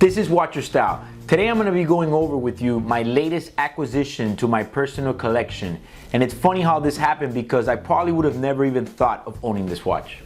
This is Watch Your Style. Today I'm going to be going over with you my latest acquisition to my personal collection. And it's funny how this happened because I probably would have never even thought of owning this watch.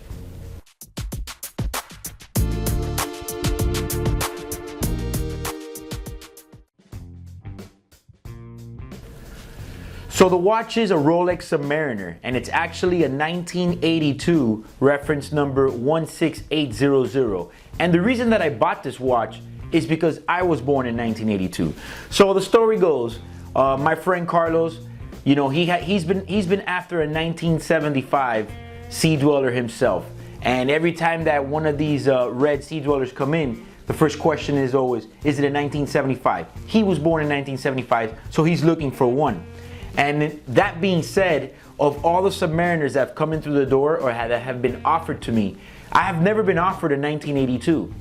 So the watch is a Rolex Submariner, and it's actually a 1982 reference number 16800. And the reason that I bought this watch is because I was born in 1982. So the story goes, my friend Carlos, you know, he's been after a 1975 Sea Dweller himself. And every time that one of these red Sea Dwellers come in, the first question is always, is it a 1975? He was born in 1975, so he's looking for one. And that being said, of all the Submariners that have come in through the door or that have been offered to me, I have never been offered a 1982.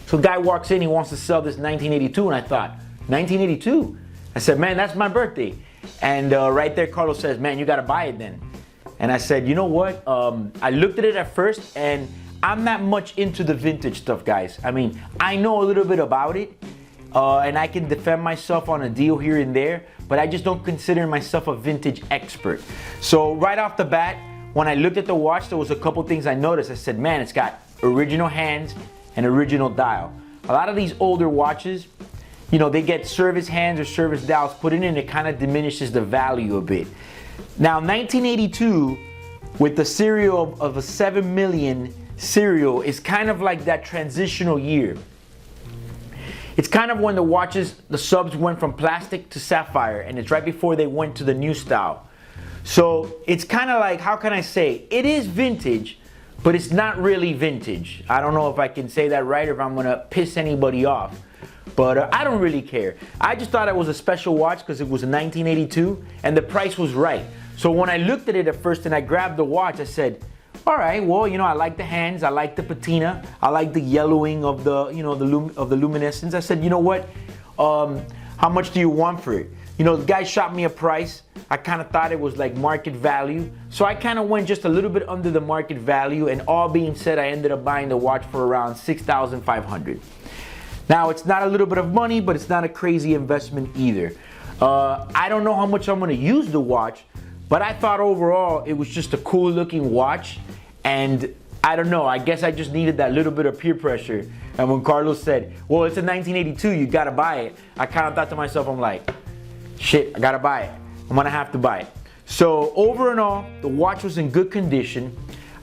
So a guy walks in, he wants to sell this 1982, and I thought, 1982? I said, man, that's my birthday. And right there, Carlos says, man, you gotta buy it then. And I said, you know what? I looked at it at first, and I'm not much into the vintage stuff, guys. I mean, I know a little bit about it, and I can defend myself on a deal here and there, but I just don't consider myself a vintage expert. So right off the bat, when I looked at the watch, there was a couple things I noticed. I said, man, it's got original hands and original dial. A lot of these older watches, you know, they get service hands or service dials put in and it kind of diminishes the value a bit. Now, 1982, with the serial of a 7 million serial, is kind of like that transitional year. It's kind of when the watches, the subs went from plastic to sapphire, and it's right before they went to the new style. So it's kind of like, how can I say, it is vintage, but it's not really vintage. I don't know if I can say that right or if I'm gonna piss anybody off, but I don't really care. I just thought it was a special watch because it was a 1982 and the price was right. So when I looked at it at first and I grabbed the watch, I said, all right, well, you know, I like the hands, I like the patina, I like the yellowing of the, you know, the luminescence. I said, you know what, how much do you want for it? You know, the guy shot me a price. I kind of thought it was like market value. So I kind of went just a little bit under the market value, and all being said, I ended up buying the watch for around $6,500. Now, it's not a little bit of money, but it's not a crazy investment either. I don't know how much I'm gonna use the watch, but I thought overall it was just a cool looking watch, and I don't know, I guess I just needed that little bit of peer pressure. And when Carlos said, well, it's a 1982, you gotta buy it, I kind of thought to myself, I'm like, shit, I gotta buy it. I'm gonna have to buy it. So over and all, the watch was in good condition.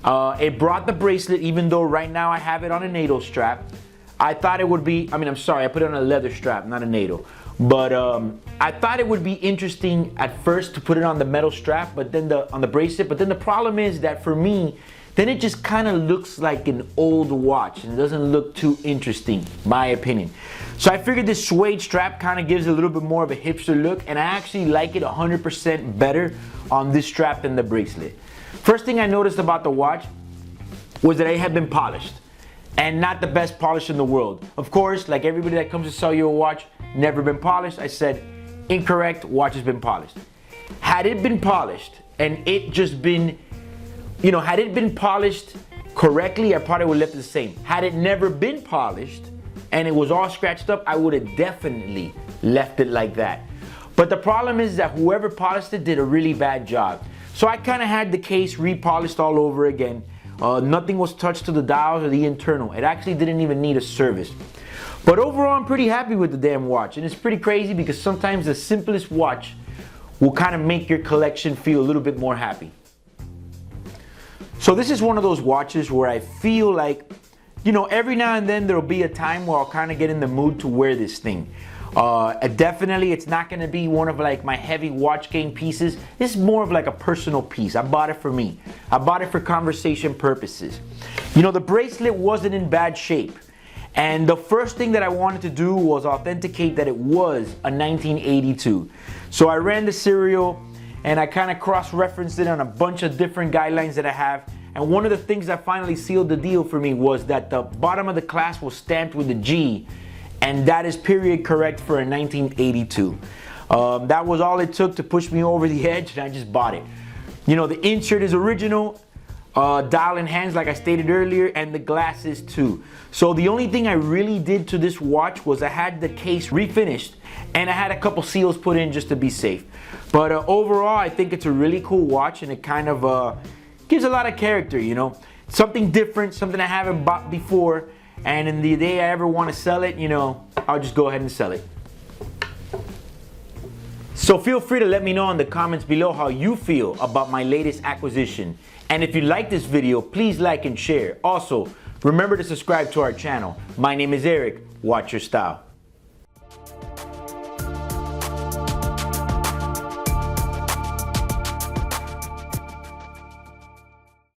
It brought the bracelet, even though right now I have it on a NATO strap. I thought it would be, I put it on a leather strap, not a NATO. But I thought it would be interesting at first to put it on the metal strap, but then on the bracelet. But then the problem is that for me, then it just kind of looks like an old watch and it doesn't look too interesting, my opinion. So I figured this suede strap kind of gives a little bit more of a hipster look, and I actually like it 100% better on this strap than the bracelet. First thing I noticed about the watch was that it had been polished, and not the best polish in the world. Of course, like everybody that comes to sell you a watch, never been polished. I said, incorrect, watch has been polished. Had it been polished and it just been, you know, had it been polished correctly, I probably would have left it the same. Had it never been polished and it was all scratched up, I would have definitely left it like that. But the problem is that whoever polished it did a really bad job. So I kind of had the case repolished all over again. Nothing was touched to the dials or the internal. It actually didn't even need a service. But overall, I'm pretty happy with the damn watch. And it's pretty crazy because sometimes the simplest watch will kind of make your collection feel a little bit more happy. So this is one of those watches where I feel like, you know, every now and then there'll be a time where I'll kind of get in the mood to wear this thing. Definitely it's not going to be one of like my heavy watch game pieces. This is more of like a personal piece. I bought it for me. I bought it for conversation purposes. You know, the bracelet wasn't in bad shape. And the first thing that I wanted to do was authenticate that it was a 1982. So I ran the serial and I kind of cross-referenced it on a bunch of different guidelines that I have. And one of the things that finally sealed the deal for me was that the bottom of the clasp was stamped with a G, and that is period correct for a 1982. That was all it took to push me over the edge, and I just bought it. You know, the insert is original. dial in hands like I stated earlier, and the glasses too. So the only thing I really did to this watch was I had the case refinished and I had a couple seals put in just to be safe. But overall, I think it's a really cool watch, and it kind of gives a lot of character, you know. Something different, something I haven't bought before, and in the day I ever want to sell it, you know, I'll just go ahead and sell it. So feel free to let me know in the comments below how you feel about my latest acquisition. And if you like this video, please like and share. Also, remember to subscribe to our channel. My name is Eric. Watch your style.